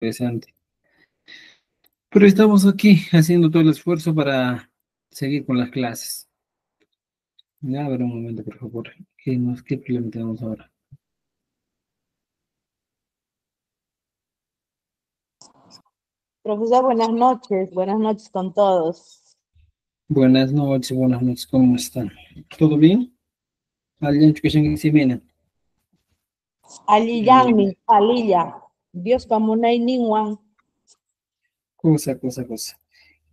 Interesante. Pero estamos aquí haciendo todo el esfuerzo para seguir con las clases. Ya, a ver un momento, por favor. ¿Qué problema tenemos ahora? Profesor, buenas noches con todos. Buenas noches, ¿cómo están? ¿Todo bien? ¿Alguien que se examina? Aliyami, Alilla, Dios Pamunay Ninwan. Cosa.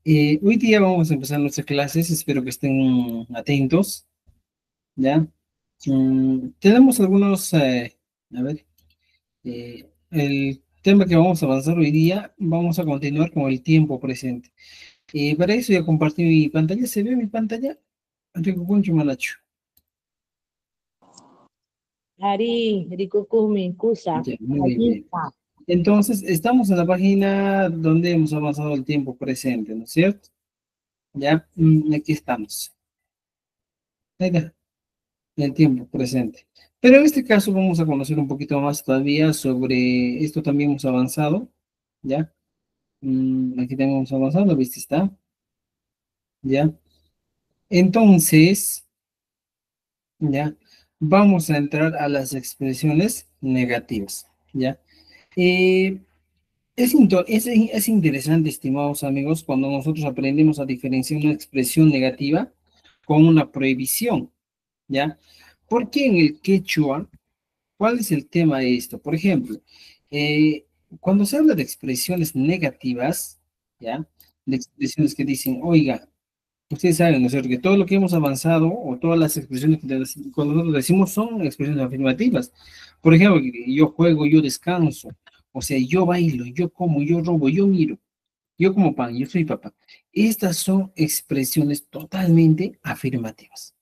Hoy día vamos a empezar nuestras clases, espero que estén atentos, ¿ya? Tenemos algunos, a ver, el tema que vamos a avanzar hoy día, vamos a continuar con el tiempo presente. Para eso ya compartí mi pantalla. ¿Se ve mi pantalla? Rico Concho Manacho. Ari, Rikukumi, Kusa, Ya, muy bien. Alita. Entonces, estamos en la página donde hemos avanzado el tiempo presente, ¿no es cierto? Ya, aquí estamos. Ahí está, el tiempo presente. Pero en este caso vamos a conocer un poquito más todavía sobre esto también hemos avanzado, ¿ya? Aquí también hemos avanzado, ¿viste? Está, ¿ya? Entonces, ¿ya? Vamos a entrar a las expresiones negativas, ¿ya? Eh, es interesante, estimados amigos, cuando nosotros aprendemos a diferenciar una expresión negativa con una prohibición, ¿ya? Porque en el quechua, ¿cuál es el tema de esto? Por ejemplo, eh, cuando se habla de expresiones negativas, ¿ya? De expresiones que dicen, oiga, ustedes saben, ¿no es cierto?, que todo lo que hemos avanzado o todas las expresiones que cuando nosotros decimos son expresiones afirmativas. Por ejemplo, yo juego, yo descanso, o sea, yo bailo, yo como, yo robo, yo miro, yo como pan, yo soy papá. Estas son expresiones totalmente afirmativas.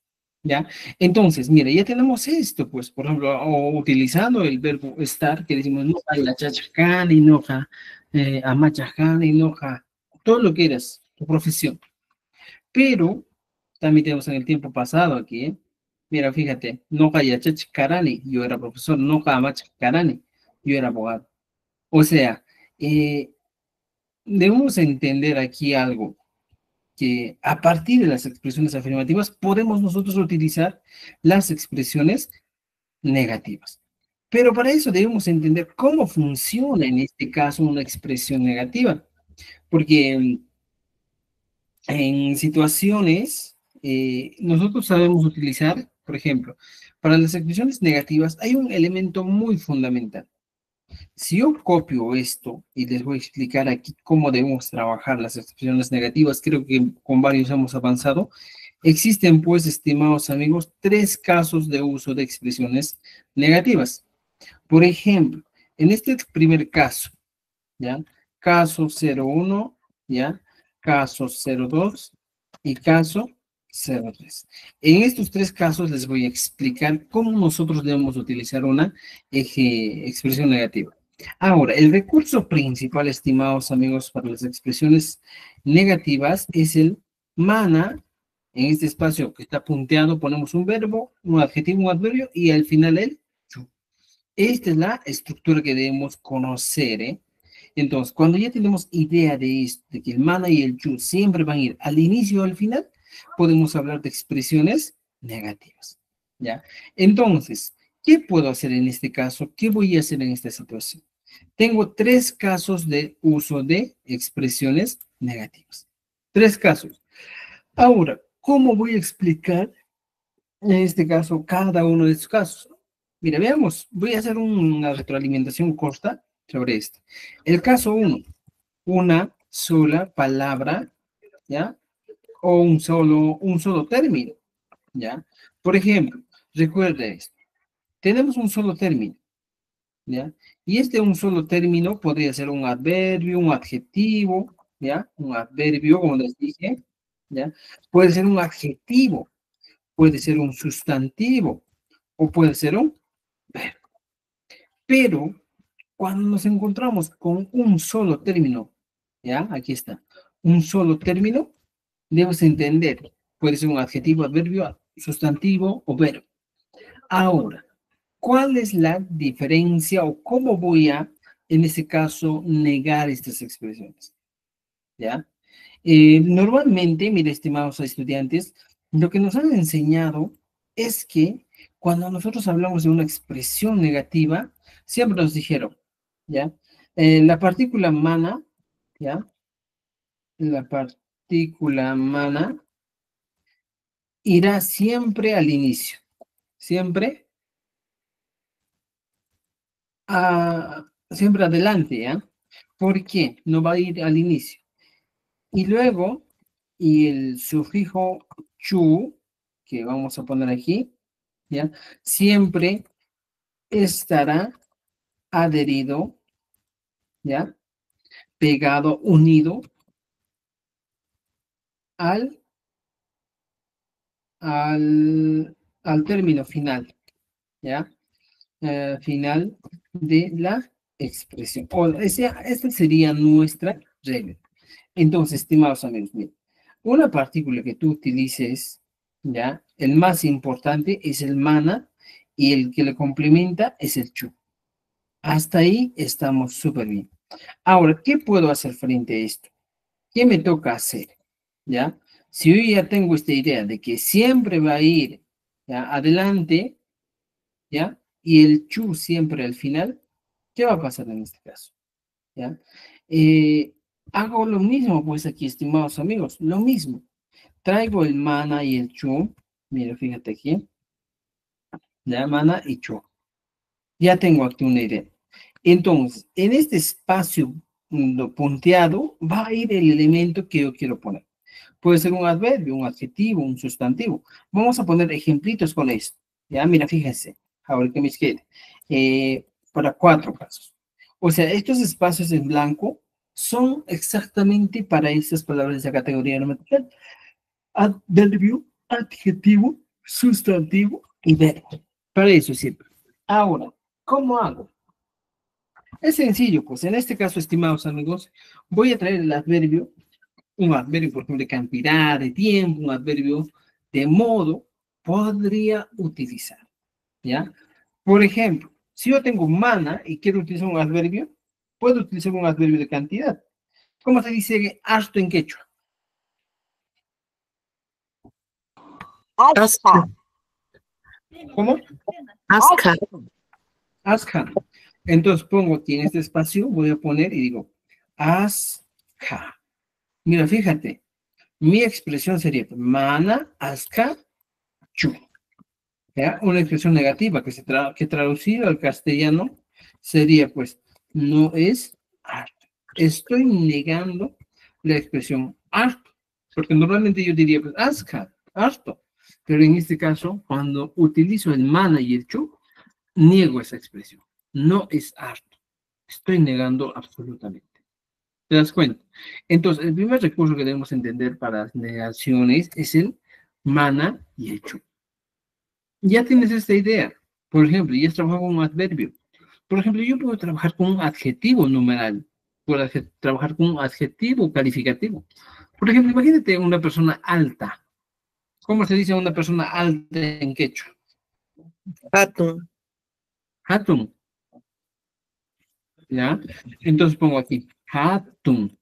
¿Ya? Entonces, mira, ya tenemos esto, pues, por ejemplo, o utilizando el verbo estar, que decimos, no, la chachacana, enoja, amachajana, enoja, todo lo que eres, tu profesión. Pero también tenemos en el tiempo pasado aquí, ¿eh? Mira, fíjate, no karani, yo era profesor, no karani, yo era abogado. O sea, eh, debemos entender aquí algo, que a partir de las expresiones afirmativas podemos nosotros utilizar las expresiones negativas. Pero para eso debemos entender cómo funciona en este caso una expresión negativa, porque en situaciones, nosotros sabemos utilizar, por ejemplo, para las expresiones negativas hay un elemento muy fundamental. Si yo copio esto y les voy a explicar aquí cómo debemos trabajar las expresiones negativas, creo que con varios hemos avanzado. Existen, pues, estimados amigos, tres casos de uso de expresiones negativas. Por ejemplo, en este primer caso, ¿ya? Caso 01, ¿ya? Caso 02 y caso 03. En estos tres casos les voy a explicar cómo nosotros debemos utilizar una expresión negativa. Ahora, el recurso principal, estimados amigos, para las expresiones negativas es el mana. En este espacio que está punteado ponemos un verbo, un adjetivo, un adverbio y al final el to. Esta es la estructura que debemos conocer, ¿eh? Entonces, cuando ya tenemos idea de esto, de que el mana y el you siempre van a ir al inicio o al final, podemos hablar de expresiones negativas, ¿ya? Entonces, ¿qué puedo hacer en este caso? ¿Qué voy a hacer en esta situación? Tengo tres casos de uso de expresiones negativas. Tres casos. Ahora, ¿cómo voy a explicar en este caso cada uno de estos casos? Mira, veamos, voy a hacer una retroalimentación corta sobre esto. El caso uno, una sola palabra, ¿ya? O un solo término, ¿ya? Por ejemplo, recuerda esto, tenemos un solo término, ¿ya? Y este un solo término podría ser un adverbio, un adjetivo, ¿ya? Un adverbio, como les dije, ¿ya? Puede ser un adjetivo, puede ser un sustantivo, o puede ser un verbo. Pero cuando nos encontramos con un solo término, ¿ya? Aquí está, un solo término, debes entender, puede ser un adjetivo, adverbio, sustantivo o verbo. Ahora, ¿cuál es la diferencia o cómo voy a en ese caso, negar estas expresiones, ¿ya? Normalmente, mire, estimados estudiantes, lo que nos han enseñado es que cuando nosotros hablamos de una expresión negativa, siempre nos dijeron, ¿ya? La partícula mana, ¿ya? La partícula mana irá siempre al inicio, siempre, siempre adelante, ¿ya? ¿Por qué? No va a ir al inicio. Y luego, y el sufijo chu, que vamos a poner aquí, ¿ya? Siempre estará adherido, ¿ya? Pegado, unido al, al término final, ¿ya? Final de la expresión. Esta sería nuestra regla. Entonces, estimados amigos, miren, una partícula que tú utilices, ¿ya? El más importante es el mana y el que le complementa es el chu. Hasta ahí estamos súper bien. Ahora, ¿qué puedo hacer frente a esto? ¿Qué me toca hacer? ¿Ya? Si yo ya tengo esta idea de que siempre va a ir, ¿ya? Adelante, ¿ya? Y el chu siempre al final, ¿qué va a pasar en este caso? ¿Ya? Eh, Hago lo mismo, pues aquí, estimados amigos, lo mismo. Traigo el mana y el chu. Mira, fíjate aquí. Ya, mana y chu. Ya tengo aquí una idea. Entonces, en este espacio punteado va a ir el elemento que yo quiero poner. Puede ser un adverbio, un adjetivo, un sustantivo. Vamos a poner ejemplitos con esto. Ya, mira, fíjense. Ahora que me quede. Para 4 casos. O sea, estos espacios en blanco son exactamente para estas palabras de esa categoría gramatical. Adverbio, adjetivo, sustantivo y verbo. Para eso sirve. Ahora, ¿cómo hago? Es sencillo, pues en este caso, estimados amigos, voy a traer el adverbio, un adverbio, por ejemplo, de cantidad, de tiempo, un adverbio de modo, podría utilizar, ¿ya? Por ejemplo, si yo tengo mana y quiero utilizar un adverbio, puedo utilizar un adverbio de cantidad. ¿Cómo se dice harto en quechua? Asca. ¿Cómo? Aska. Asca. Entonces pongo aquí en este espacio, voy a poner y digo, asca. Mira, fíjate, mi expresión sería mana, asca, chu. ¿Ya? Una expresión negativa que traducido al castellano sería, pues, no es harto. Estoy negando la expresión harto, porque normalmente yo diría, pues, asca, harto. Pero en este caso, cuando utilizo el mana y el chu, niego esa expresión. No es harto. Estoy negando absolutamente. ¿Te das cuenta? Entonces, el primer recurso que debemos entender para las negaciones es el mana y el chu. Ya tienes esta idea. Por ejemplo, ya has trabajado con un adverbio. Por ejemplo, yo puedo trabajar con un adjetivo numeral. Puedo trabajar con un adjetivo calificativo. Por ejemplo, imagínate una persona alta. ¿Cómo se dice a una persona alta en quechua? Hatun. Hatun. ¿Ya? Entonces pongo aquí, hatun.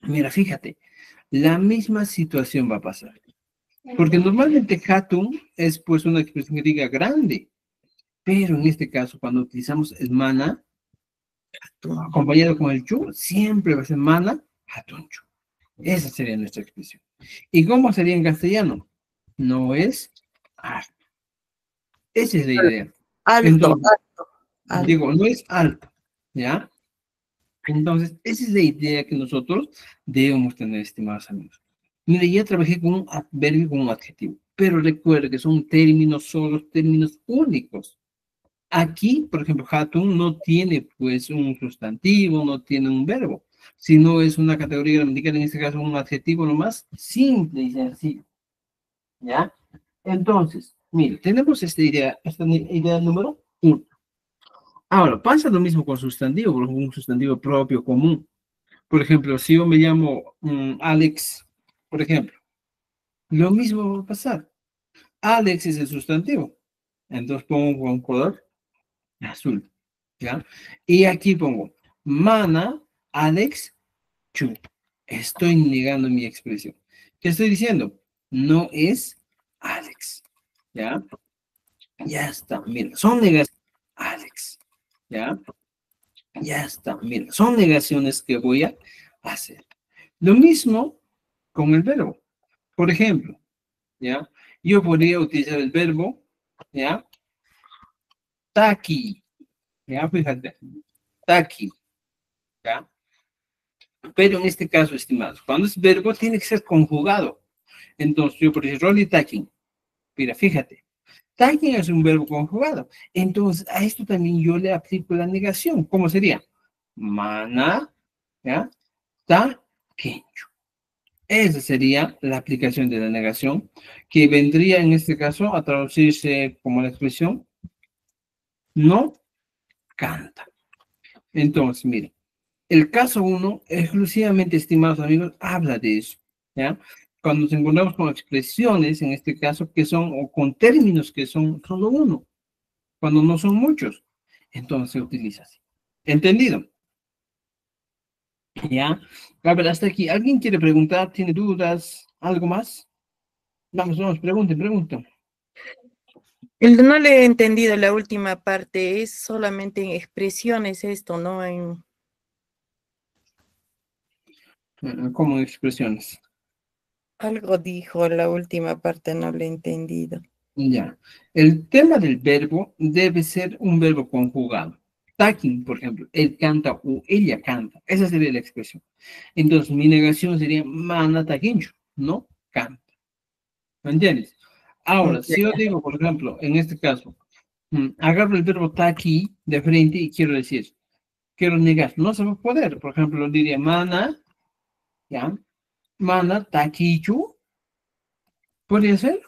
Mira, fíjate, la misma situación va a pasar. Porque normalmente hatun es pues una expresión que diga grande. Pero en este caso, cuando utilizamos el mana, acompañado con el chu, siempre va a ser mana, hatunchu. Esa sería nuestra expresión. ¿Y cómo sería en castellano? No es alto. Esa es la idea. Alto, Entonces, alto, alto. digo, no es alto, ¿ya? Entonces, esa es la idea que nosotros debemos tener, estimados amigos. Mire, ya trabajé con un adverbio y con un adjetivo, pero recuerde que son términos, son los términos únicos. Aquí, por ejemplo, hatun no tiene pues un sustantivo, no tiene un verbo, sino es una categoría gramatical, en este caso un adjetivo nomás, simple y sencillo. ¿Ya? Entonces, mire, tenemos esta idea número 1. Ahora, pasa lo mismo con sustantivo, por ejemplo, un sustantivo propio, común. Por ejemplo, si yo me llamo Alex, por ejemplo, lo mismo va a pasar. Alex es el sustantivo. Entonces pongo un color azul. ¿Ya? Y aquí pongo Mana, Alex, Chu. Estoy negando mi expresión. ¿Qué estoy diciendo? No es Alex. ¿Ya? Ya está. Mira, son negaciones. Alex. ¿Ya? Ya está. Mira, son negaciones que voy a hacer. Lo mismo con el verbo. Por ejemplo, ¿ya? Yo podría utilizar el verbo, ¿ya? Taki. ¿Ya? Fíjate. Taki. ¿Ya? Pero en este caso, estimados, cuando es verbo, tiene que ser conjugado. Entonces, yo por ejemplo, Rolly Taking. Mira, fíjate. Taking es un verbo conjugado. Entonces, a esto también yo le aplico la negación. ¿Cómo sería? Mana, ¿ya? Ta, kenchu. Esa sería la aplicación de la negación, que vendría en este caso a traducirse como la expresión no canta. Entonces, miren, el caso 1, exclusivamente, estimados amigos, habla de eso, ¿ya? Cuando nos encontramos con expresiones, en este caso, que son, o con términos que son solo uno, cuando no son muchos, entonces se utiliza así. ¿Entendido? ¿Ya? A ver, hasta aquí. ¿Alguien quiere preguntar? ¿Tiene dudas? ¿Algo más? Vamos, pregunten. No le he entendido la última parte, es solamente en expresiones esto, ¿no? Como expresiones. Algo dijo la última parte, no le he entendido. Ya. El tema del verbo debe ser un verbo conjugado. Taking, por ejemplo, él canta o ella canta. Esa sería la expresión. Entonces, mi negación sería mana taquincho, no canta. ¿Me entiendes? Ahora, si yo digo, por ejemplo, en este caso, agarro el verbo taqui de frente y quiero decir, quiero negar, no se va a poder. Por ejemplo, diría mana, ¿ya? Mana taquichu. ¿Podría ser?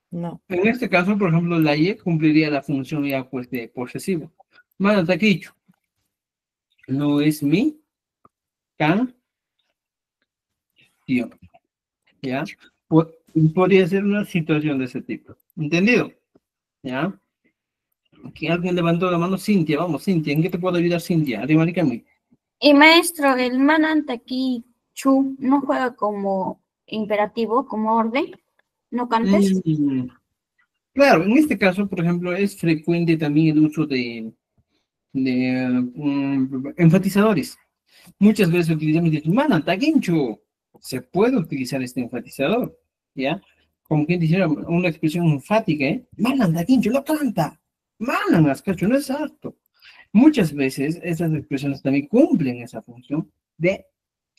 No. En este caso, por ejemplo, la Y cumpliría la función ya pues de posesivo. Mana taquichu. No es mi canción. ¿Ya? Podría ser una situación de ese tipo. ¿Entendido? ¿Ya? Aquí alguien levantó la mano. Cintia, vamos, Cintia. ¿En qué te puedo ayudar, Cintia? Arrimaricame. Y maestro, el manante aquí, chu, no juega como imperativo, como orden. No cantes. Claro, en este caso, por ejemplo, es frecuente también el uso de enfatizadores. Muchas veces utilizamos el mana taquincho. Se puede utilizar este enfatizador, ¿ya? Como quien dijera una expresión enfática, ¿eh? Mana taquincho, no canta. Mana, nascacho, no es exacto. Muchas veces esas expresiones también cumplen esa función de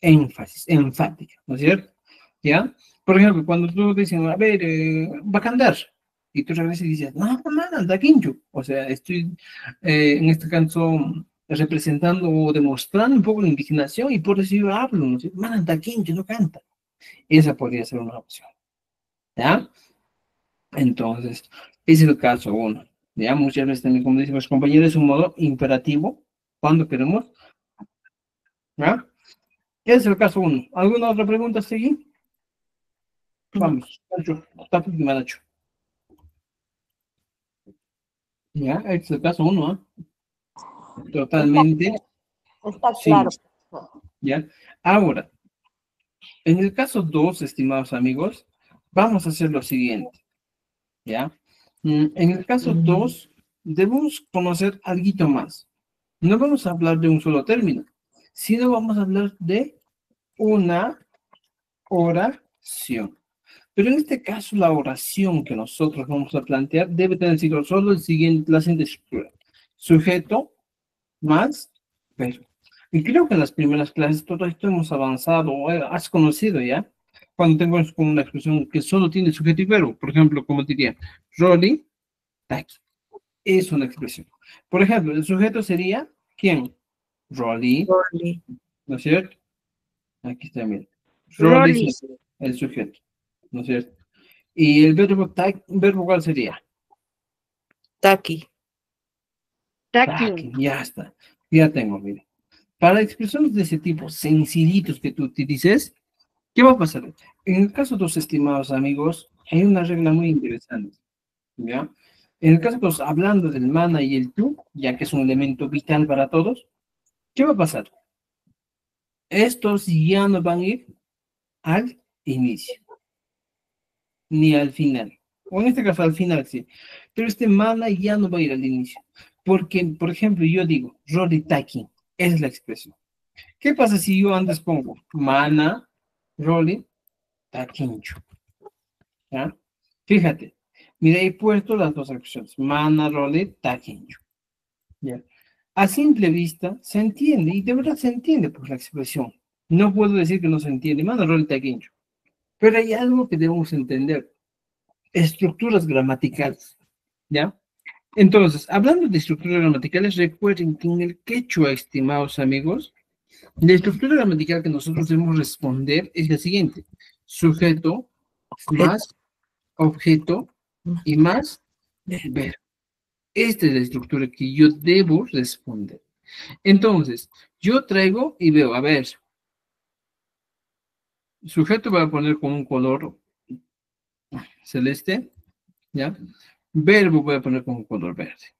énfasis, enfática, ¿no es cierto? ¿Ya? Por ejemplo, cuando tú dicen, a ver, va a cantar, y tú regresas y dices, no, no, anda quincho. O sea, estoy en este caso representando o demostrando un poco la indignación y por eso yo hablo, ¿no? Man, anda quincho, no canta. Esa podría ser una opción, ¿ya? Entonces, ese es el caso uno. Ya muchas veces también, como dicen los compañeros, es un modo imperativo cuando queremos, ¿ya? Ese es el caso uno. ¿Alguna otra pregunta, Segui? Vamos, Nacho, está última, Nacho. Ya, este es el caso uno, ¿eh? Totalmente. Está Sí. claro. ¿Ya? Ahora, en el caso 2, estimados amigos, vamos a hacer lo siguiente, ¿ya? En el caso 2, debemos conocer algo más. No vamos a hablar de un solo término, sino vamos a hablar de una oración. Pero en este caso, la oración que nosotros vamos a plantear debe tener solo la siguiente estructura. Sujeto más verbo. Y creo que en las primeras clases todo esto hemos avanzado, has conocido ya, cuando tengo una expresión que solo tiene sujeto y verbo. Por ejemplo, como diría, Rolly, Taki. Es una expresión. Por ejemplo, el sujeto sería, ¿quién? Rolly, Rolly. ¿no es cierto? Aquí está, mira. Rolly. Es el sujeto, ¿no es cierto? Y el verbo, ¿verbo cuál sería? Taki. Taki, ya está. Ya tengo, mire. Para expresiones de ese tipo, sencillitos que tú utilices, ¿qué va a pasar? En el caso de los estimados amigos, hay una regla muy interesante, ¿ya? En el caso, pues, hablando del mana y el tú, ya que es un elemento vital para todos, ¿Qué va a pasar? Estos ya no van a ir al inicio, ni al final. O en este caso al final, sí. Pero este mana ya no va a ir al inicio. Porque, por ejemplo, yo digo, Rory Taki, es la expresión. ¿Qué pasa si yo antes pongo mana, Rory, Takincho? ¿Ya? Fíjate, mira, he puesto las dos expresiones, mana, Rory, Takincho. ¿Ya? A simple vista se entiende, y de verdad se entiende por la expresión. No puedo decir que no se entiende, mana, Rory, Takincho. Pero hay algo que debemos entender, estructuras gramaticales, ¿ya? Entonces, hablando de estructuras gramaticales, recuerden que en el quechua, estimados amigos, la estructura gramatical que nosotros debemos responder es la siguiente: sujeto más objeto y más verbo. Esta es la estructura que yo debo responder. Entonces, yo traigo y veo, a ver, sujeto voy a poner con un color celeste, ¿ya? Verbo voy a poner con un color verde.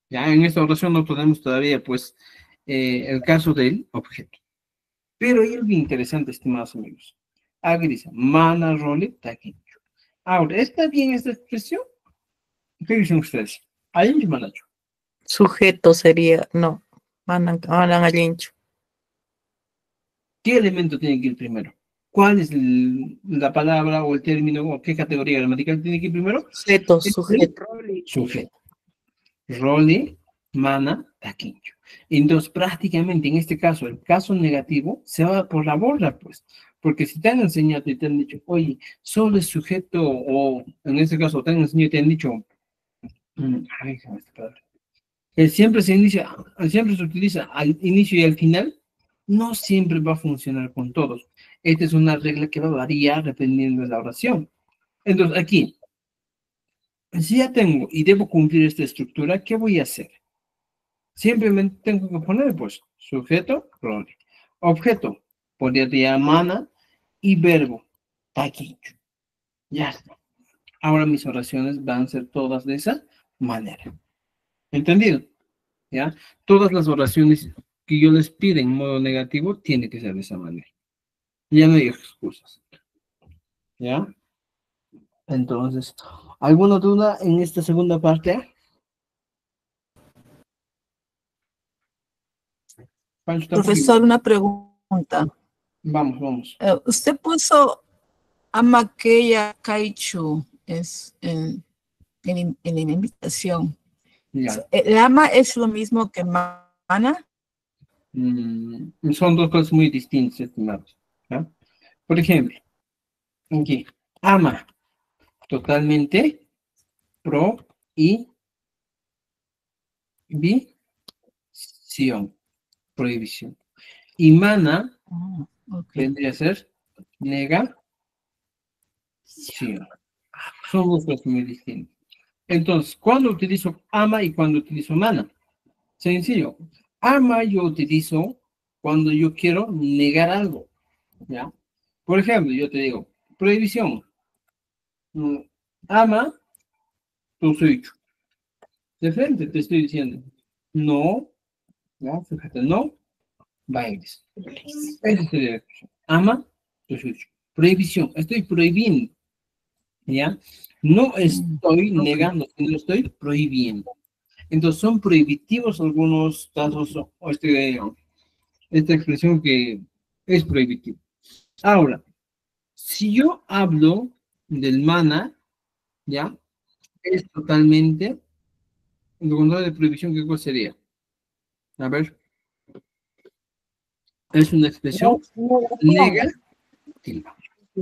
Ya en esta oración no tenemos todavía, pues, el caso del objeto. Pero hay algo interesante, estimados amigos. Aquí dice, mana, role, taquincho. Ahora, ¿está bien esta expresión? ¿Qué dicen ustedes? Ahí mismo, Nacho. Sujeto sería, no, mandan al hincho. ¿Qué elemento tiene que ir primero? ¿Cuál es la palabra o el término o qué categoría gramatical tiene que ir primero? Sujeto, Es el sujeto. sujeto. Role, mana, taquincho. Entonces, prácticamente en este caso, el caso negativo se va por la borda, pues. Porque si te han enseñado y te han dicho, oye, solo es sujeto, o en este caso te han enseñado y te han dicho, ay, se me está padre. Siempre siempre se utiliza al inicio y al final, no siempre va a funcionar con todos. Esta es una regla que va a variar dependiendo de la oración. Entonces, aquí, si ya tengo y debo cumplir esta estructura, ¿qué voy a hacer? Simplemente tengo que poner, pues, sujeto, role. Objeto, podría mana, y verbo, taquincho. Ya está. Ahora mis oraciones van a ser todas de esa manera. ¿Entendido? ¿Ya? Todas las oraciones que yo les pida en modo negativo tiene que ser de esa manera. Ya no hay excusas. ¿Ya? Entonces, ¿alguna duda en esta segunda parte? Pancho, tampoco. Profesor, una pregunta. Vamos. Usted puso Amakeya Kaichu en la invitación. Ya. ¿El ama es lo mismo que mana? Son dos cosas muy distintas, estimados. ¿Ya? Por ejemplo, aquí, ama, totalmente, prohibición. Y mana Ok. vendría a ser negación. Son dos cosas muy distintas. Entonces, ¿cuándo utilizo ama y cuándo utilizo mana? Sencillo. Ama yo utilizo cuando yo quiero negar algo. ¿Ya? Por ejemplo, yo te digo, prohibición. Ama tu suicho. De frente te estoy diciendo, no, ¿ya? Fíjate, no bailes. Esa sería la expresión. Ama tu suicho. Prohibición. Estoy prohibiendo. ¿Ya? No estoy negando, sino estoy prohibiendo. Entonces son prohibitivos algunos casos o esta expresión que es prohibitivo. Ahora, si yo hablo del mana, ¿ya? Es totalmente lo contrario de prohibición, ¿qué cosa sería? A ver, es una expresión negativa,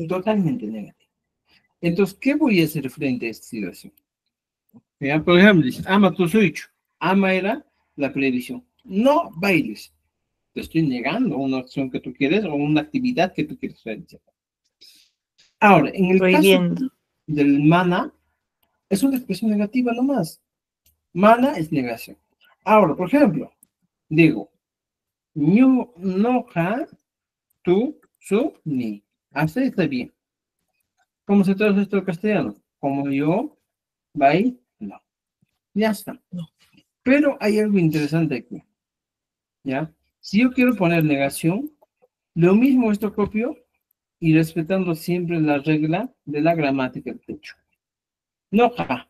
totalmente negativa. Entonces, ¿qué voy a hacer frente a esta situación? ¿Ya? Por ejemplo, dice, ama tu suicho. Ama era la prohibición. No bailes. Te estoy negando una acción que tú quieres o una actividad que tú quieres realizar. Ahora, en el Prohibiendo. caso del mana, es una expresión negativa nomás. Mana es negación. Ahora, por ejemplo, digo, no ha, tu, su, ni. Hasta ahí está bien. ¿Cómo se traduce esto al castellano? Como yo, bailo. Ya está. Pero hay algo interesante aquí. ¿Ya? Si yo quiero poner negación, lo mismo esto copio y respetando siempre la regla de la gramática del hecho. No, ja.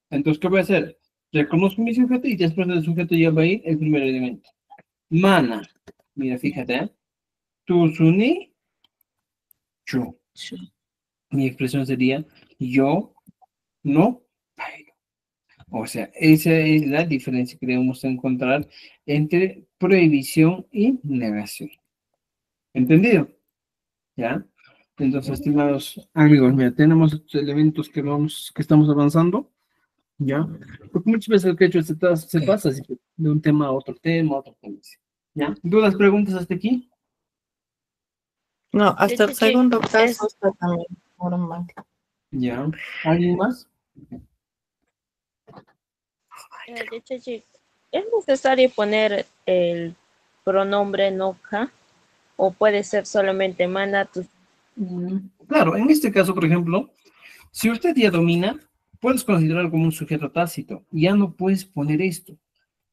Entonces, ¿qué voy a hacer? Reconozco mi sujeto y después del sujeto ya va a ir el primer elemento. Mana. Mira, fíjate, ¿eh? Tu, su, ni, chu. Mi expresión sería yo no bailo. O sea, esa es la diferencia que debemos encontrar entre prohibición y negación. ¿Entendido? ¿Ya? Entonces, estimados amigos, mira, tenemos estos elementos que estamos avanzando, ¿ya? Porque muchas veces el quechua se pasa así, de un tema a otro tema, a otro tema. ¿Ya? ¿Dudas, preguntas hasta aquí? No, hasta el Chichi, segundo es- caso está también normal. ¿Ya? ¿Alguien más? Chechi, ¿es necesario poner el pronombre noja o puede ser solamente mana? Claro, en este caso, por ejemplo, si usted ya domina, puedes considerarlo como un sujeto tácito. Ya no puedes poner esto.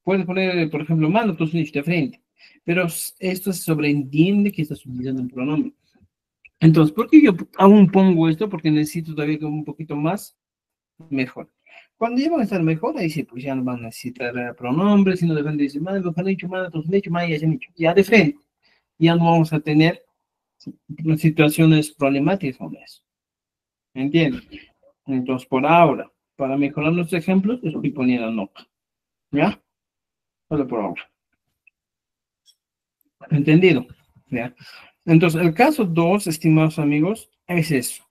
Puedes poner, por ejemplo, mano tu de frente. Pero esto se sobreentiende que estás utilizando un pronombre. Entonces, ¿por qué yo aún pongo esto? Porque necesito todavía que un poquito más mejor. Cuando ya van a estar mejor, ahí sí, pues ya no van a necesitar pronombres, sino de frente dice, mano, los han dicho, mano, tus han dicho, mano, ya se han dicho. Ya de frente, ya no vamos a tener situaciones problemáticas con eso. ¿Me entiendes? Entonces, por ahora, para mejorar nuestros ejemplos, estoy poniendo nota. ¿Ya? Solo por ahora. ¿Entendido? ¿Ya? Entonces, el caso 2, estimados amigos, es eso.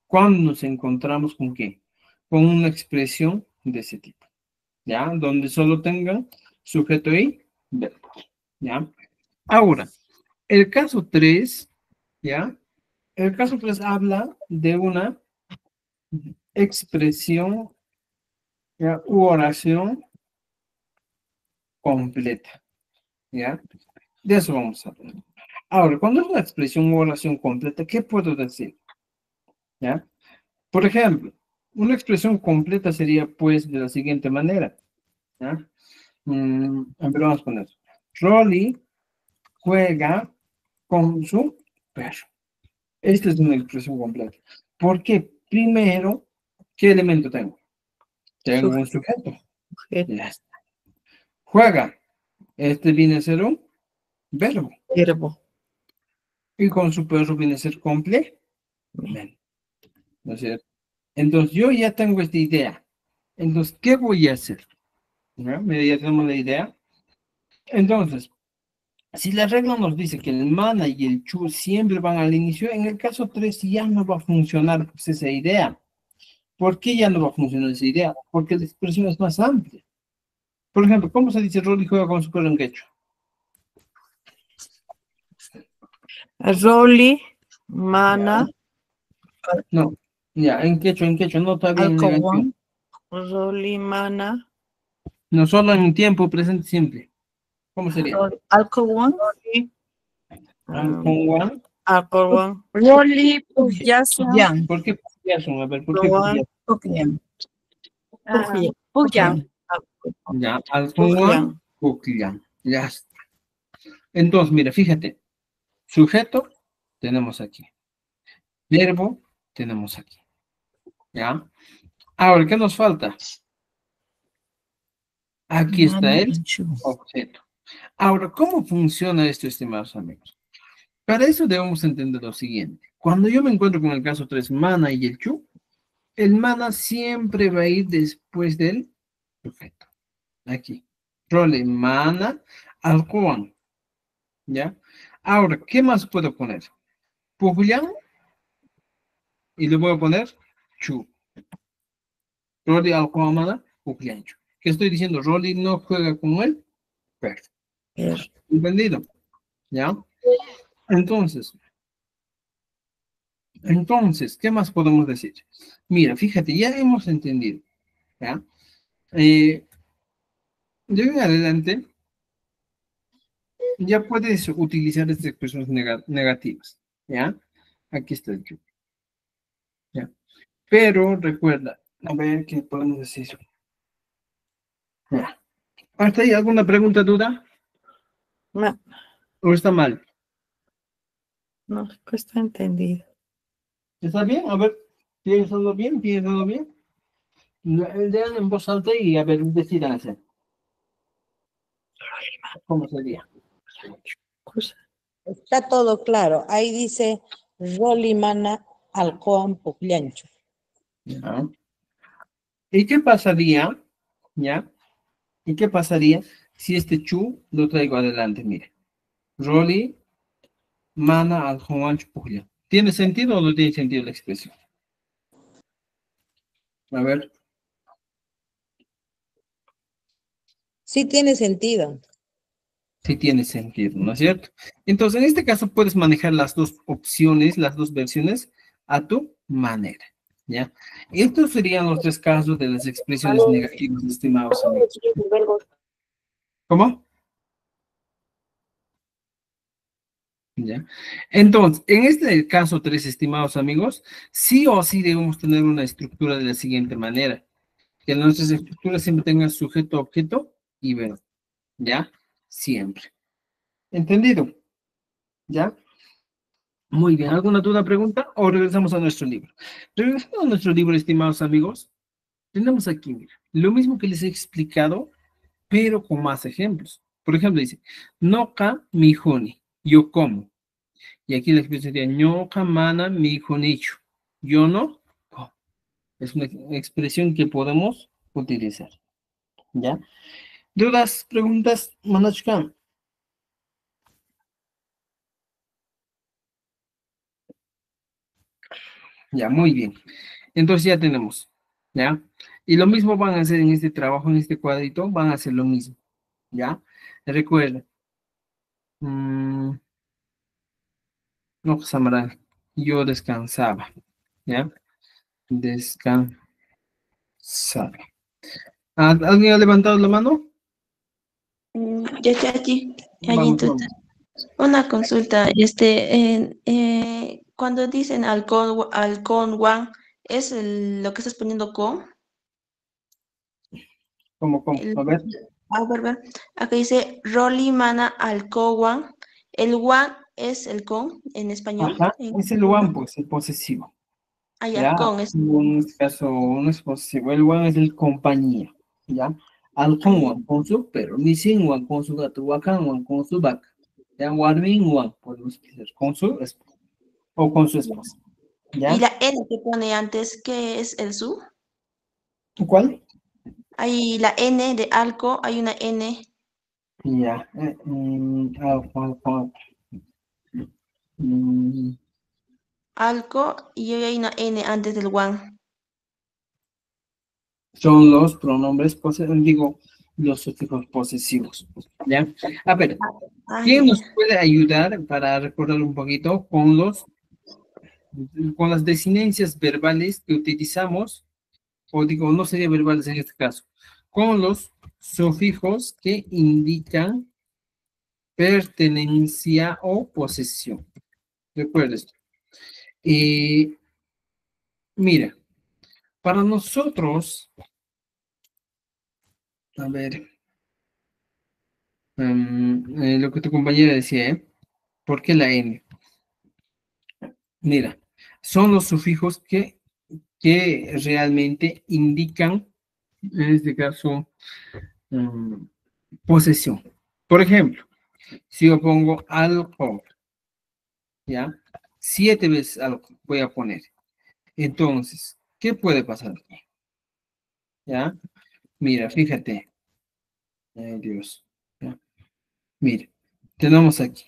Cuando nos encontramos con qué? Con una expresión de ese tipo. ¿Ya? Donde solo tengan sujeto y verbo. ¿Ya? Ahora, el caso 3, ¿ya? El caso 3 habla de una expresión, ¿ya? U oración completa. ¿Ya? De eso vamos a hablar. Ahora, cuando es una expresión u oración completa, ¿qué puedo decir? ¿Ya? Por ejemplo, una expresión completa sería, pues, de la siguiente manera. ¿Ya? A ver, vamos a poner. Rolly juega con su perro. Esta es una expresión completa. ¿Por qué? Primero, ¿qué elemento tengo? Tengo un sujeto. Ya está. Juega. Este viene a ser un verbo. Verbo. Y con su perro viene a ser complemento. ¿No es cierto? Entonces, yo ya tengo esta idea. Entonces, ¿qué voy a hacer? ¿Ya? Mira, ya tenemos la idea. Entonces, si la regla nos dice que el mana y el chu siempre van al inicio, en el caso 3 ya no va a funcionar pues, esa idea. ¿Por qué ya no va a funcionar esa idea? Porque la expresión es más amplia. Por ejemplo, ¿cómo se dice Rolly juega con su perro en quechua? Rolly, mana, No, ya, en quechua, no todavía en negación. alcohol, Rolly, mana, No solo en tiempo presente simple. ¿Cómo sería? alcohol, Alconguan. alcohol, Rolly Pugyasa. ¿Por qué Pugliason? A ver, ¿por qué Pugliason? Pugyan. Ah, Pugyan. Ya, Alconguan, Puglian. Ya está. Entonces, mira, fíjate. Sujeto, tenemos aquí. Verbo, tenemos aquí. ¿Ya? Ahora, ¿qué nos falta? Aquí está el objeto. Ahora, ¿cómo funciona esto, estimados amigos? Para eso debemos entender lo siguiente. Cuando yo me encuentro con el caso 3, mana y el chu, el mana siempre va a ir después del sujeto. Aquí. Role mana al kuan. ¿Ya? Ahora, ¿qué más puedo poner? Puglian y le voy a poner chu. Rolly al kuan mana, Puglian chu. ¿Qué estoy diciendo? Rolly no juega con él. Perfecto. ¿Entendido? ¿Ya? Entonces, ¿qué más podemos decir? Mira, fíjate, ya hemos entendido. ¿Ya? De hoy en adelante, ya puedes utilizar estas expresiones negativas. ¿Ya? Aquí está el yo. ¿Ya? Pero recuerda, a ver qué podemos decir. ¿Ya? ¿Hasta ahí alguna pregunta, duda? No, ¿O está mal? no, está entendido. ¿Está bien? A ver, ¿piénsalo bien? ¿Piénsalo bien? Lean en voz alta y a ver, decídanse. ¿Cómo sería? Cosa. Está todo claro. Ahí dice Rolimana Alcoan Pucllancho. Ya. ¿Y qué pasaría? ¿Ya? ¿Y qué pasaría si este chu lo traigo adelante? Mire. Roli, mana, al Juancho, Puglia. ¿Tiene sentido o no tiene sentido la expresión? A ver. Sí tiene sentido. Sí tiene sentido, ¿no es cierto? Entonces, en este caso puedes manejar las dos opciones, las dos versiones a tu manera, ¿ya? Estos serían los tres casos de las expresiones negativas, estimados amigos. ¿Cómo? ¿Ya? Entonces, en este caso, tres estimados amigos, sí o sí debemos tener una estructura de la siguiente manera, que nuestras estructuras siempre tengan sujeto, objeto y verbo, ¿ya? Siempre. ¿Entendido? ¿Ya? Muy bien, ¿alguna duda, pregunta? O regresamos a nuestro libro. Regresando a nuestro libro, estimados amigos, tenemos aquí, mira, lo mismo que les he explicado, pero con más ejemplos. Por ejemplo, dice, noka mijoni, yo como. Y aquí la expresión sería, ñoka mana mijonichu, yo no como. Es una expresión que podemos utilizar, ¿ya? ¿Dudas, preguntas, Manachkan? Ya, muy bien. Entonces ya tenemos, ¿ya? Y lo mismo van a hacer en este trabajo, en este cuadrito, van a hacer lo mismo, ¿ya? Recuerden, no, Samaral, yo descansaba, ¿ya? Descansaba. ¿Alguien ha levantado la mano? Ya, Chachi, ahí Vamos, entonces. vamos. Una consulta, cuando dicen halcón, guan, ¿es lo que estás poniendo con? ¿Cómo? El, A ver. ver. Acá dice Roli mana halcón guan. El guan es el con en español. Ajá, es el one, pues, el posesivo, ¿ya? Con es. En este caso, no es posesivo, el one es el compañía, ¿ya? Halcón Ay, one con su perro, missing one con su gato, wakan one con su vaca, ¿ya? Warming one, podemos decir, con su esposa, o con su esposa, y ¿ya? la N que pone antes, ¿qué es el su? ¿Cuál? Hay la N de alco, hay una N. Ya, mm, Alco y hay una N antes del guan. son los pronombres posesivos, digo, los sufijos posesivos, ¿ya? A ver, ¿quién Ay, nos puede ayudar para recordar un poquito con las desinencias verbales que utilizamos, o digo, no sería verbales en este caso, con los sufijos que indican pertenencia o posesión? Recuerda esto. Mira, para nosotros, a ver, lo que tu compañera decía, ¿eh? ¿Por qué la N? Mira, son los sufijos que realmente indican, en este caso, mm, posesión. Por ejemplo, si yo pongo algo, ¿ya? 7 veces algo voy a poner. Entonces, ¿qué puede pasar aquí? ¿Ya? Mira, fíjate. Ay, Dios. ¿Ya? Mira, tenemos aquí,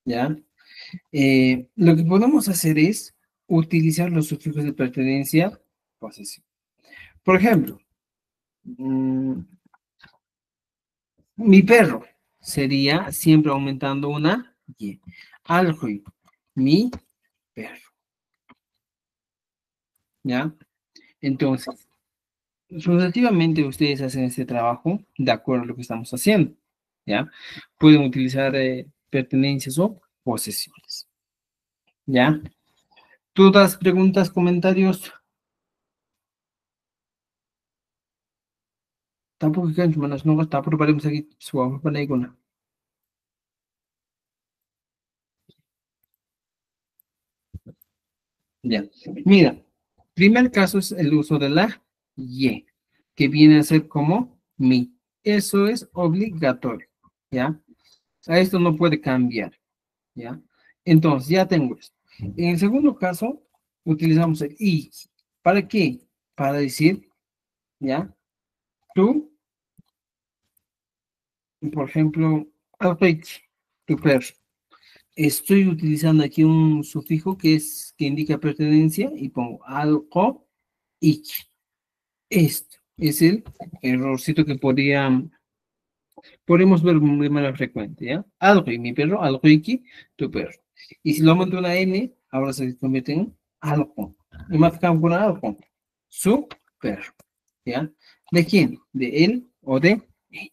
¿ya? Lo que podemos hacer es utilizar los sufijos de pertenencia, posesión. Por ejemplo, mi perro sería siempre aumentando una Y. Algo, mi perro, ¿ya? Entonces, sucesivamente ustedes hacen este trabajo de acuerdo a lo que estamos haciendo, ¿ya? Pueden utilizar pertenencias o posesiones, ¿ya? ¿Dudas, preguntas, comentarios? Tampoco que manas no está, probaremos aquí su para alguna. Ya. Mira, primer caso es el uso de la y, que viene a ser como mi. Eso es obligatorio, ¿ya? A esto no puede cambiar, ¿ya? Entonces, ya tengo esto. En el segundo caso, utilizamos el y. ¿Para qué? Para decir, ¿ya? Tú, por ejemplo, tu perro. Estoy utilizando aquí un sufijo que indica pertenencia y pongo algo y. Esto es el errorcito que podemos ver de manera frecuente, ¿ya? Algo y mi perro, algo y tu perro. Y si lo aumento una N, ahora se convierte en algo. Y marcamos con algo. Su perro, ¿ya? ¿De quién? ¿De él o de ella?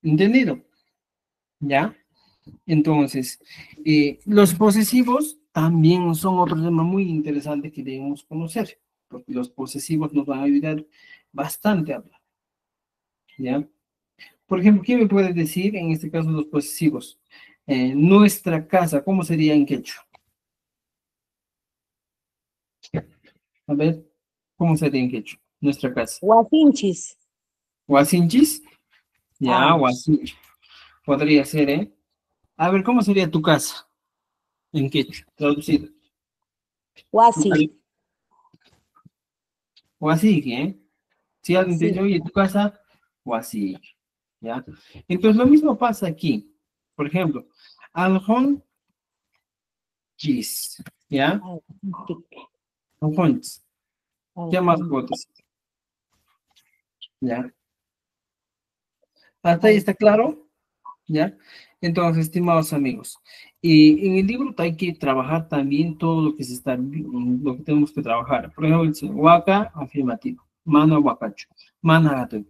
¿Entendido? ¿Ya? Entonces, los posesivos también son otro tema muy interesante que debemos conocer, porque los posesivos nos van a ayudar bastante a hablar, ¿ya? Por ejemplo, ¿qué me puedes decir en este caso los posesivos? Nuestra casa, ¿cómo sería en quechua? A ver, ¿cómo sería en quechua? Nuestra casa. Guasinchis. ¿Huasinchis? Ya, Ah, huasinchis. Podría ser, ¿eh? A ver, ¿cómo sería tu casa en quechua? Traducido. Guasi. Huasique, ¿eh? Si alguien te dice, Sí. oye, tu casa, huasique, ¿ya? Entonces, lo mismo pasa aquí. Por ejemplo, aljonchis, ¿ya? Aljonchis. ¿Qué más votos? ¿Ya? ¿Hasta ahí está claro? ¿Ya? Entonces, estimados amigos, y en el libro hay que trabajar también todo lo que lo que tenemos que trabajar. Por ejemplo, dice, waka, afirmativo, mana wakacho, mana gato.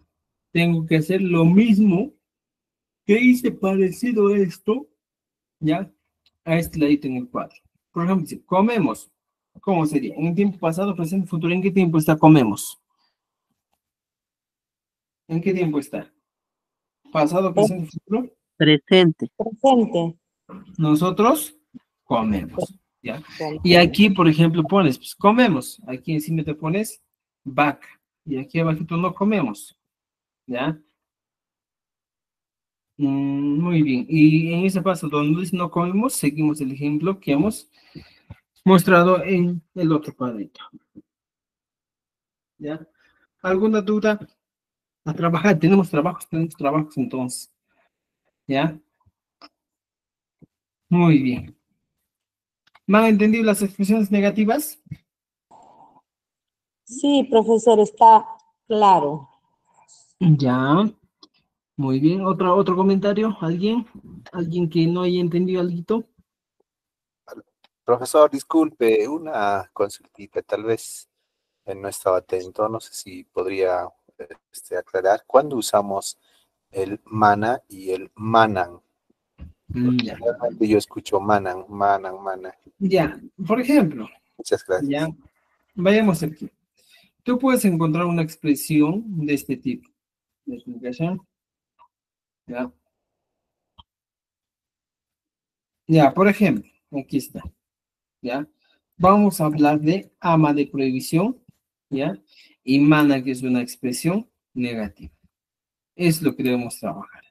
Tengo que hacer lo mismo que hice parecido a esto, ¿ya? A este ladito en el cuadro. Por ejemplo, dice, comemos. ¿Cómo sería? En el tiempo pasado, presente, futuro, ¿en qué tiempo está comemos? ¿En qué tiempo está? Pasado, presente, futuro. Presente. Presente. Nosotros comemos, ¿ya? Y aquí, por ejemplo, pones, pues, comemos. Aquí encima te pones vaca. Y aquí abajito no comemos, ¿ya? Muy bien. Y en ese paso donde dice no comemos, seguimos el ejemplo que hemos mostrado en el otro cuadrito, ¿ya? ¿Alguna duda? A trabajar, tenemos trabajos entonces, ¿ya? Muy bien. ¿Me han entendido las expresiones negativas? Sí, profesor, está claro. Ya. Muy bien, otro comentario, ¿alguien? ¿Alguien que no haya entendido algo? Profesor, disculpe, una consultita, tal vez no estaba atento, no sé si podría aclarar. ¿Cuándo usamos el mana y el manan? Ya, Realmente yo escucho manan, manan, manan. ya, por ejemplo, Muchas gracias. ya, vayamos aquí. Tú puedes encontrar una expresión de este tipo. De explicación. Ya, ya, por ejemplo, aquí está. Ya, vamos a hablar de ama de prohibición, ya, y mana, que es una expresión negativa. Es lo que debemos trabajar,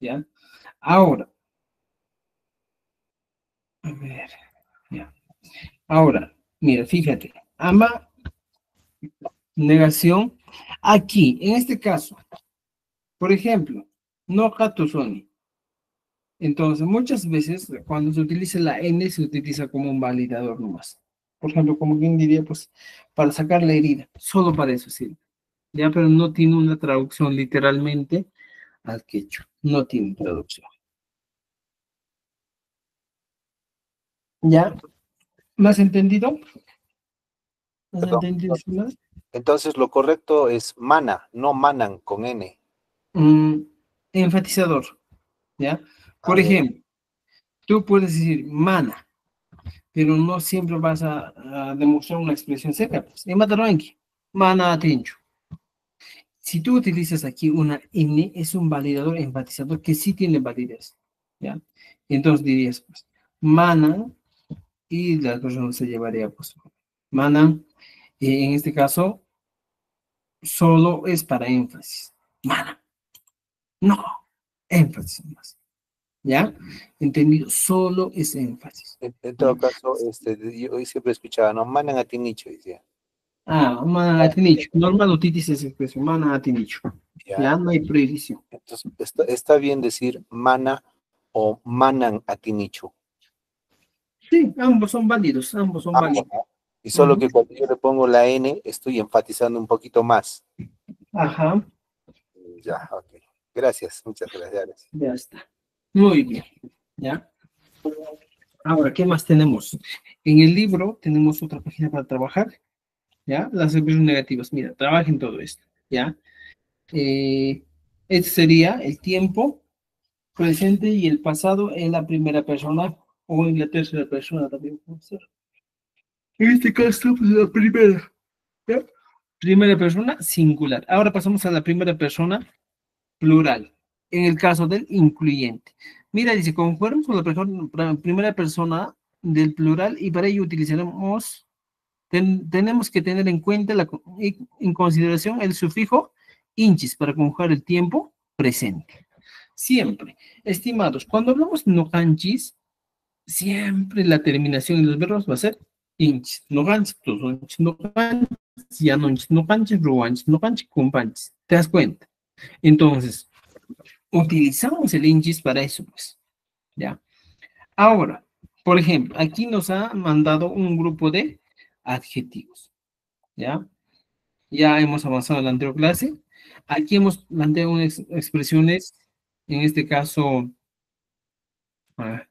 ya. Ahora, a ver, ya. Ahora, mira, fíjate, ama, negación. Aquí, en este caso, por ejemplo, no katusoni. Entonces, muchas veces cuando se utiliza la N, se utiliza como un validador nomás. Por ejemplo, como quien diría, pues, para sacar la herida. Solo para eso sirve. Ya, pero no tiene una traducción literalmente al quechua. No tiene traducción. ¿Ya? ¿Me has entendido? ¿Me has Perdón. entendido, estimado? Entonces lo correcto es mana, no manan con N. Enfatizador. ¿Ya? A Por ver, ejemplo, tú puedes decir mana, pero no siempre vas a demostrar una expresión seca. Pues, en mataranqui, mana atencho. Si tú utilizas aquí una N, es un validador enfatizador que sí tiene validez. ¿Ya? Entonces dirías, pues, mana y la persona se llevaría, pues, mana. En este caso, solo es para énfasis. Mana. No. Énfasis más. ¿Ya? Entendido. Solo es énfasis. En todo caso, yo siempre escuchaba, no, manan a ti nicho, decía. Ah, mana atinicho. Normal utiliza esa expresión. Mana atinicho. Ya. Ya no hay prohibición. Entonces, está bien decir mana o manan a ti nicho. Sí, ambos son válidos. Ambos son Ambos, válidos. ¿no? Y solo Ujú. que cuando yo le pongo la N, estoy enfatizando un poquito más. Ajá. Ya, ok. Gracias, muchas gracias. Ya está. Muy bien. ¿Ya? Ahora, ¿qué más tenemos? En el libro tenemos otra página para trabajar. ¿Ya? Las expresiones negativas. Mira, trabajen todo esto. ¿Ya? Este sería el tiempo presente y el pasado en la primera persona o en la tercera persona también puede ser. En este caso, pues la primera. ¿Ya? Primera persona singular. Ahora pasamos a la primera persona plural. En el caso del incluyente. Mira, dice, conformamos con la primera persona del plural y para ello utilizaremos, tenemos que tener en cuenta en consideración el sufijo inchis para conjugar el tiempo presente. Siempre, estimados, cuando hablamos de no canchis, siempre la terminación de los verbos va a ser inchis. No canchis, no canchis, ya no canchis, ruanchis, no canchis, cumpanchis. ¿Te das cuenta? Entonces, utilizamos el inchis para eso, pues. ¿Ya? Ahora, por ejemplo, aquí nos ha mandado un grupo de adjetivos. ¿Ya? Ya hemos avanzado en la anterior clase. Aquí hemos planteado unas expresiones, en este caso, ah,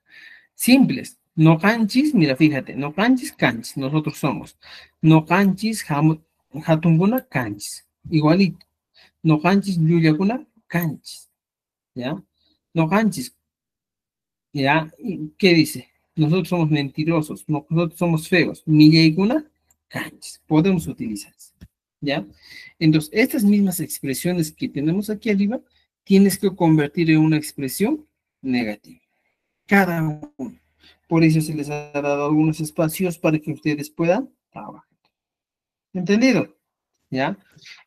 simples. No canchis, mira, fíjate, no canchis, canchis, nosotros somos. No canchis, hatumbuna, canchis. Igualito. No canchis, yuyaguna, canchis. ¿Ya? No canchis. ¿Ya? ¿Y qué dice? Nosotros somos mentirosos, nosotros somos feos. Millayguna, canchis. Podemos utilizar. ¿Ya? Entonces, estas mismas expresiones que tenemos aquí arriba, tienes que convertir en una expresión negativa. Cada uno. Por eso se les ha dado algunos espacios para que ustedes puedan trabajar. ¿Entendido? ¿Ya?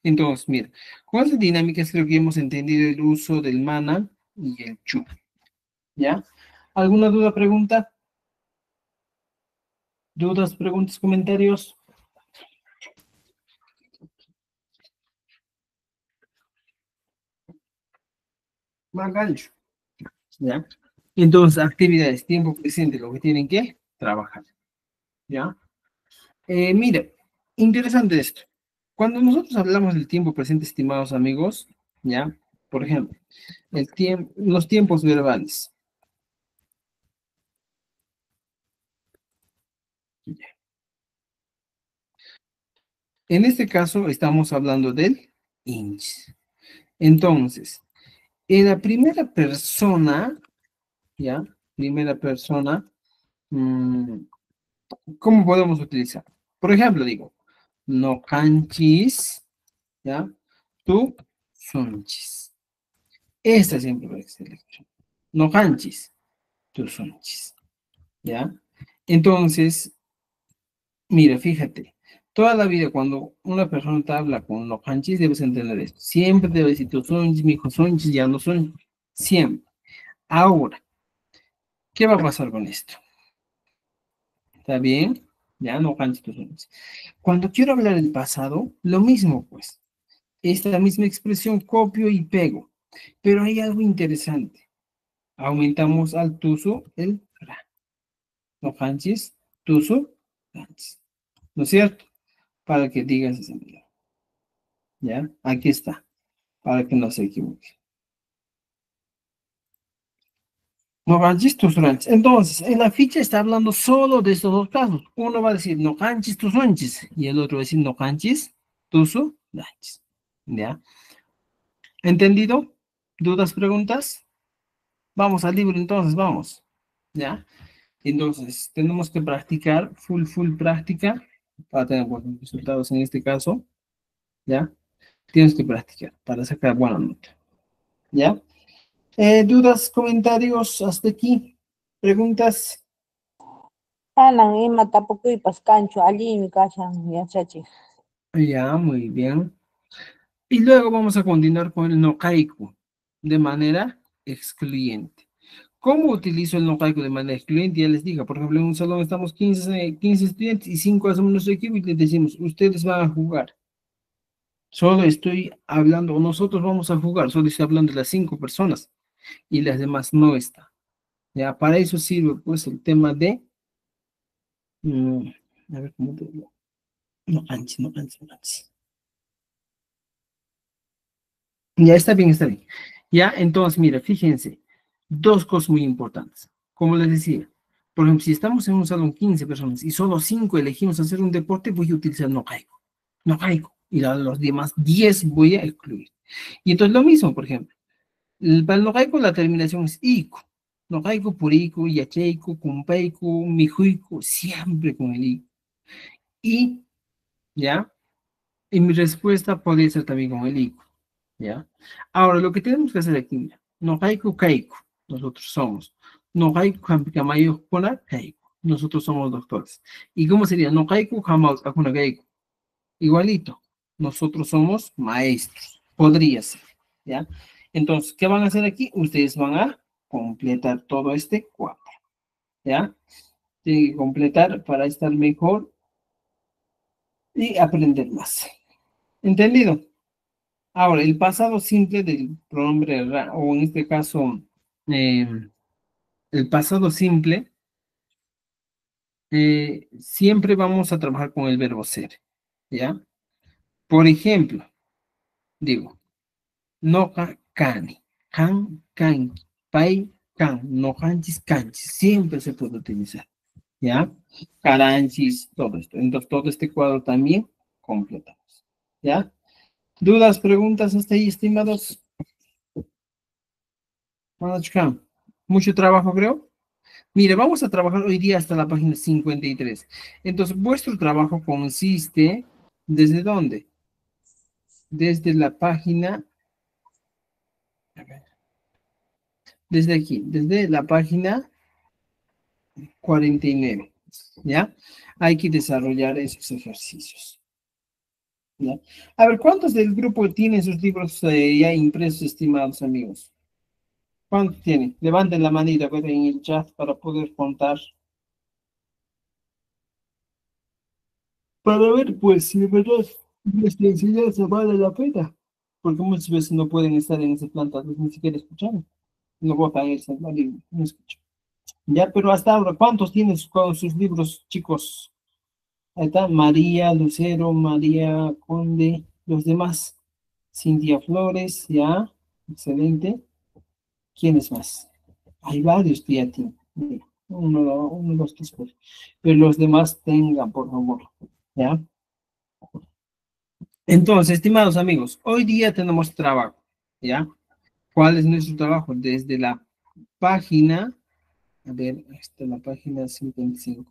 Entonces, mira, con estas dinámicas creo que hemos entendido el uso del mana y el chu. ¿Ya? ¿Alguna duda, pregunta? ¿Dudas, preguntas, comentarios? Magalcho. ¿Ya? Entonces, actividades, tiempo presente, lo que tienen que trabajar. ¿Ya? Mira, interesante esto. Cuando nosotros hablamos del tiempo presente, estimados amigos, ¿ya? Por ejemplo, los tiempos verbales. En este caso estamos hablando del inch. Entonces, en la primera persona, ¿ya? Primera persona, ¿cómo podemos utilizar? Por ejemplo, digo, no canchis, ¿ya? Tú sonchis. Esta siempre va a ser la expresión. No canchis, tú sonchis. ¿Ya? Entonces, mira, fíjate, toda la vida cuando una persona te habla con no canchis, debes entender esto. Siempre debes decir tú sonchis, mi hijo sonchis, ya no son. Siempre. Ahora, ¿qué va a pasar con esto? ¿Está bien? Ya no canchis, tú sonchis. Cuando quiero hablar del pasado, lo mismo, pues. Esta misma expresión copio y pego. Pero hay algo interesante. Aumentamos al tuso el ra. No canchis, tuso, canchis. ¿No es cierto? Para que digas ese número. ¿Ya? Aquí está. Para que no se equivoque. No canchis tus ranchis. Entonces, en la ficha está hablando solo de estos dos casos. Uno va a decir no canchis tus ranchis. Y el otro va a decir no canchis tus ranchis. ¿Ya? ¿Entendido? ¿Dudas, preguntas? Vamos al libro entonces, vamos. ¿Ya? Entonces, tenemos que practicar, full práctica, para tener buenos resultados en este caso. ¿Ya? Tienes que practicar para sacar buena nota. ¿Ya? ¿Dudas, comentarios hasta aquí? ¿Preguntas? Hanan ima tapukuypas kanchu allimi kashan yachachik. Ya, muy bien. Y luego vamos a continuar con el noqayku de manera excluyente. ¿Cómo utilizo el noqayku de manera excluyente? Ya les dije, por ejemplo, en un salón estamos 15 estudiantes y 5 hacemos nuestro equipo y les decimos, ustedes van a jugar. Solo estoy hablando, o nosotros vamos a jugar, solo estoy hablando de las 5 personas y las demás no están. Ya, para eso sirve pues el tema de, mm, a ver cómo te digo, no antes, no antes, no antes. Ya está bien, está bien. Ya, entonces, mira, fíjense, dos cosas muy importantes. Como les decía, por ejemplo, si estamos en un salón 15 personas y solo 5 elegimos hacer un deporte, voy a utilizar no caigo, no caigo. Y los demás 10 voy a excluir. Y entonces lo mismo, por ejemplo, para el no caigo la terminación es ico. No caigo por ico, yacheico, cumpeico, mijuico, siempre con el ico. Y, ¿ya? Y mi respuesta podría ser también con el ico. ¿Ya? Ahora, lo que tenemos que hacer aquí, mira, no haiku kaiku, nosotros somos. No haiku hampikamayo kona kaiku, nosotros somos doctores. ¿Y cómo sería? No haiku hamaut akuna kaiku. Igualito, nosotros somos maestros. Podría ser, ¿ya? Entonces, ¿qué van a hacer aquí? Ustedes van a completar todo este cuadro, ¿ya? Tienen que completar para estar mejor y aprender más. ¿Entendido? Ahora, el pasado simple del pronombre, o en este caso, el pasado simple, siempre vamos a trabajar con el verbo ser, ¿ya? Por ejemplo, digo, noja cani, can, pai can, nojanchis canchis, siempre se puede utilizar, ¿ya? Caranchis, todo esto. Entonces, todo este cuadro también completamos, ¿ya? ¿Dudas, preguntas hasta ahí, estimados? Mucho trabajo, creo. Mire, vamos a trabajar hoy día hasta la página 53. Entonces, vuestro trabajo consiste, ¿desde dónde? Desde la página, a ver, desde aquí, desde la página 49, ¿ya? Hay que desarrollar esos ejercicios, ¿ya? A ver, ¿cuántos del grupo tienen sus libros ya impresos, estimados amigos? ¿Cuántos tienen? Levanten la manita a ver, en el chat para poder contar. Para ver, pues, si de verdad nuestra enseñanza vale la pena. Porque muchas veces no pueden estar en esa planta, pues, ni siquiera escuchando. No votan irse, no escuchan. Ya, pero hasta ahora, ¿cuántos tienen con sus libros, chicos? Ahí está, María, Lucero, María Conde, los demás. Cintia Flores, ya, excelente. ¿Quiénes más? Hay varios que ya tienen. Mira, uno, dos, tres, cuatro. Pero los demás tengan, por favor, ¿ya? Entonces, estimados amigos, hoy día tenemos trabajo, ¿ya? ¿Cuál es nuestro trabajo? Desde la página, a ver, esta es la página 55,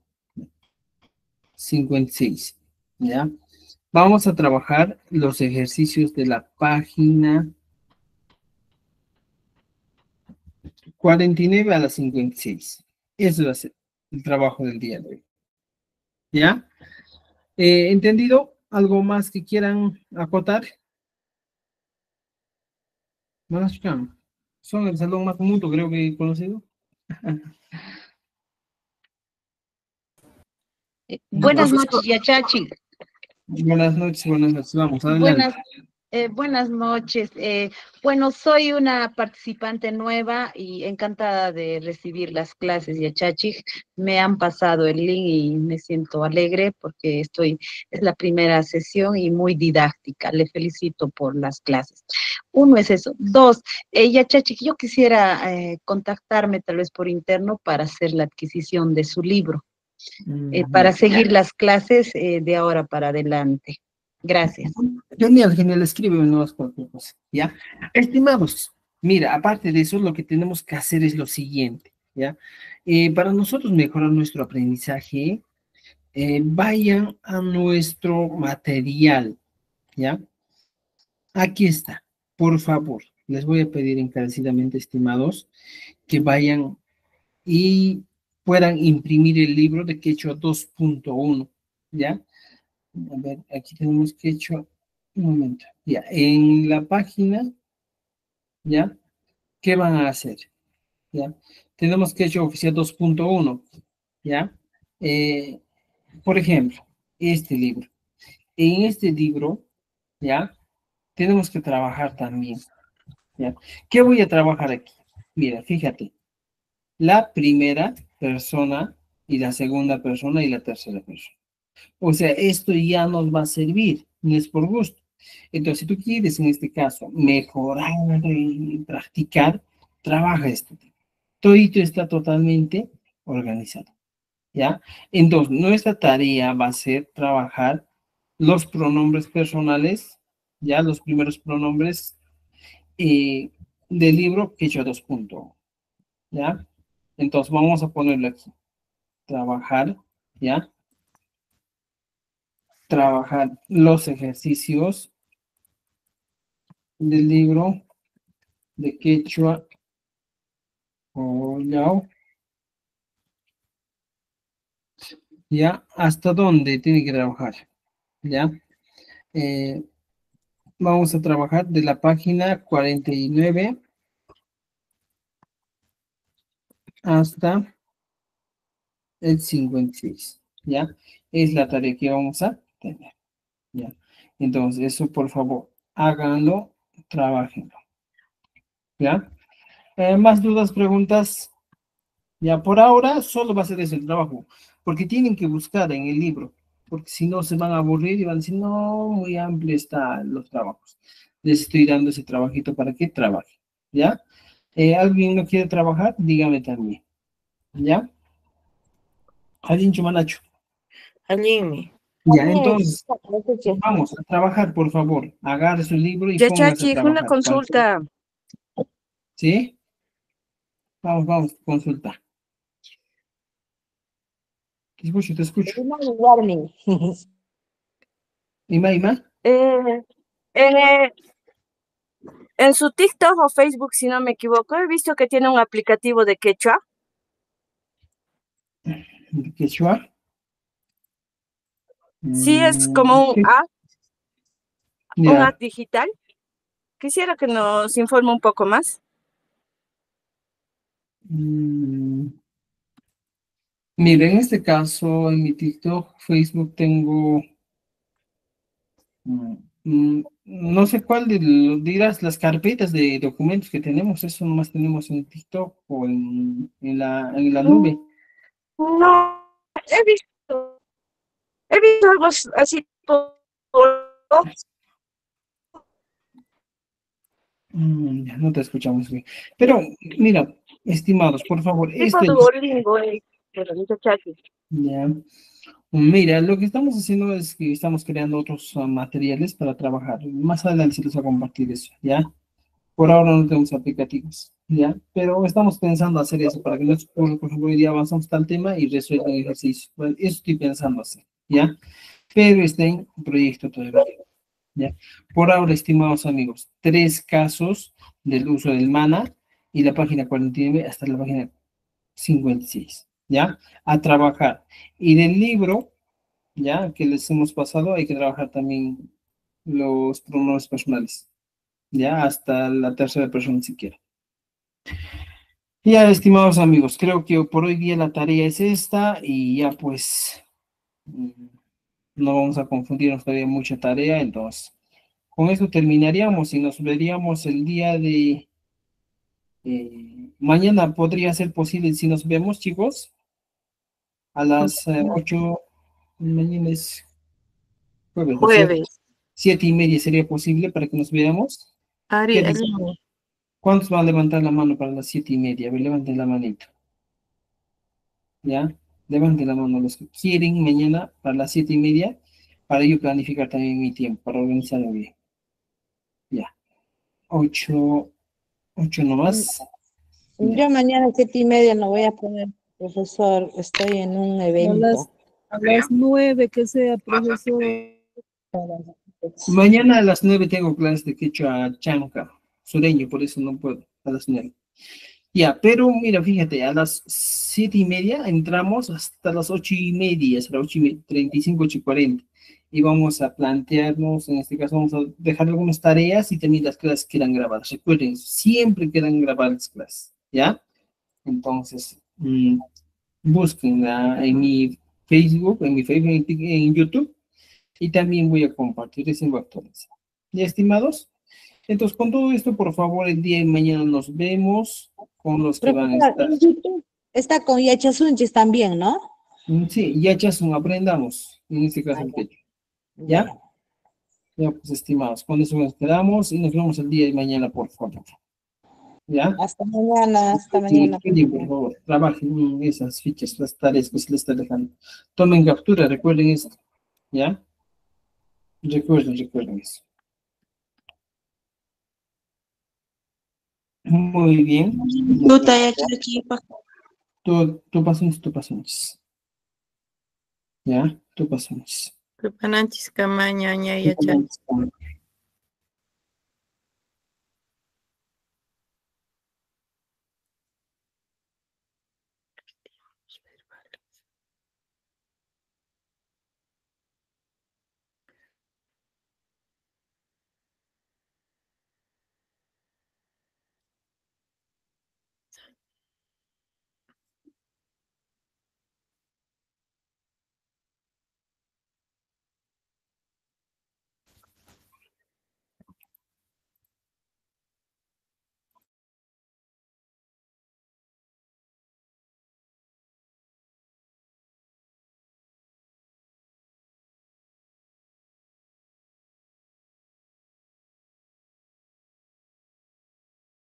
56, ¿ya? Vamos a trabajar los ejercicios de la página 49 a la 56. Eso va a ser el trabajo del día de hoy, ¿ya? ¿Entendido? ¿Algo más que quieran acotar? Son el salón más mutuo, creo que he conocido. Buenas noches, Yachachi. Buenas noches, vamos, adelante. Buenas noches. Bueno, soy una participante nueva y encantada de recibir las clases, Yachachi. Me han pasado el link y me siento alegre porque es la primera sesión y muy didáctica. Le felicito por las clases. Uno es eso. Dos, Yachachi, yo quisiera contactarme tal vez por interno para hacer la adquisición de su libro. Para seguir las clases de ahora para adelante. Gracias. Genial, escríbeme nuevas cualquier cosa, ¿ya? Estimados, mira, aparte de eso, lo que tenemos que hacer es lo siguiente, ¿ya? Para nosotros mejorar nuestro aprendizaje, vayan a nuestro material, ¿ya? Aquí está, por favor, les voy a pedir encarecidamente, estimados, que vayan y puedan imprimir el libro de Quechua 2.1, ¿ya? A ver, aquí tenemos Quechua, un momento, ya, en la página, ¿ya? ¿Qué van a hacer? ¿Ya? Tenemos Quechua Oficial 2.1, ¿ya? Por ejemplo, este libro. En este libro, ¿ya? Tenemos que trabajar también, ¿ya? ¿Qué voy a trabajar aquí? Mira, fíjate, la primera persona y la segunda persona y la tercera persona. O sea, esto ya nos va a servir, no es por gusto. Entonces, si tú quieres, en este caso, mejorar y practicar, trabaja esto. Todito está totalmente organizado, ¿ya? Entonces, nuestra tarea va a ser trabajar los pronombres personales, ya los primeros pronombres del libro Quechua 2.1, ¿ya? Entonces, vamos a ponerlo aquí. Trabajar, ¿ya? Trabajar los ejercicios del libro de Quechua Collao. ¿Ya? ¿Hasta dónde tiene que trabajar? ¿Ya? Vamos a trabajar de la página 49 hasta el 56, ¿ya? Es la tarea que vamos a tener, ¿ya? Entonces, eso por favor, háganlo, trabajenlo, ¿ya? Más dudas, preguntas, ya por ahora solo va a ser ese el trabajo, porque tienen que buscar en el libro, porque si no se van a aburrir y van a decir, no, muy amplio están los trabajos. Les estoy dando ese trabajito para que trabajen, ¿ya? ¿Alguien no quiere trabajar? Dígame también, ¿ya? ¿Alguien chumanacho? Alimi. Ya, entonces, vamos a trabajar, por favor. Agarre su libro y póngase a Chachi, una trabajar. consulta. ¿Sí? Vamos, consulta. Te escucho, te escucho. Ima. Eh, eh, en su TikTok o Facebook, si no me equivoco, he visto que tiene un aplicativo de quechua. ¿Quechua? Sí, es como Sí. un Ya. app digital. Quisiera que nos informe un poco más. Mire, en este caso, en mi TikTok, Facebook, tengo, no sé cuál dirás, las carpetas de documentos que tenemos, eso nomás tenemos en TikTok o en la nube. No, he visto algo así. Ya no te escuchamos bien. Pero, mira, estimados, por favor, Tipo Duolingo, pero dice Chachi. ya. Mira, lo que estamos haciendo es que estamos creando otros materiales para trabajar. Más adelante se los voy a compartir eso, ¿ya? Por ahora no tenemos aplicativos, ¿ya? Pero estamos pensando hacer eso para que no se ocurra, por ejemplo, hoy día avanzamos tal tema y resuelvan el ejercicio. Bueno, eso estoy pensando hacer, ¿ya? Pero está en proyecto todavía, ¿ya? Por ahora, estimados amigos, 3 casos del uso del mana y la página 49 hasta la página 56, ¿ya? A trabajar. Y del libro, ¿ya? Que les hemos pasado, hay que trabajar también los pronombres personales, ¿ya? Hasta la tercera persona siquiera. Ya, estimados amigos, creo que por hoy día la tarea es esta y ya pues no vamos a confundirnos, todavía mucha tarea, entonces con eso terminaríamos y nos veríamos el día de mañana. Podría ser posible si nos vemos, chicos, a las 8, mañana es jueves, ¿no es cierto? Jueves. 7:30 sería posible para que nos veamos. ¿Qué dicen? Alimi. ¿Cuántos van a levantar la mano para las 7:30? A ver, levanten la manito. ¿Ya? Levanten la mano los que quieren mañana para las 7:30, para yo planificar también mi tiempo, para organizarlo bien. Ya. 8 nomás. Ya. Yo mañana 7:30 no voy a poner, profesor, estoy en un evento. A las 9 que sea, profesor. Mañana a las 9 tengo clases de quechua chanca, sureño, por eso no puedo, a las 9. Ya, pero mira, fíjate, a las 7:30 entramos hasta las 8:30, hasta las 8:35, 8:40. Y vamos a plantearnos, en este caso vamos a dejar algunas tareas y también las clases quedan grabadas. Recuerden, siempre quedan grabadas las clases, ¿ya? Entonces, búsquenla en mi Facebook, en YouTube, y también voy a compartir ese actualizar. ¿Ya, estimados? Entonces, con todo esto, por favor, el día de mañana nos vemos con los que van a Profesor, estar. en YouTube está con Yachasunchis también, ¿no? Sí, ya Chasun, aprendamos, en este caso el quechua. ¿Ya? Ya, pues, estimados, con eso nos quedamos y nos vemos el día de mañana, por favor. ¿Ya? Hasta mañana, hasta Sí, mañana. estudien, por favor, trabajen en esas fichas, las tareas que se les está dejando. Tomen captura, recuerden esto. ¿Ya? Recuerden eso. Muy bien. Tuta yachachipa. Tú pasamos. ¿Ya? Tú pasamos. Tupananchis kamaña, ña, yacha.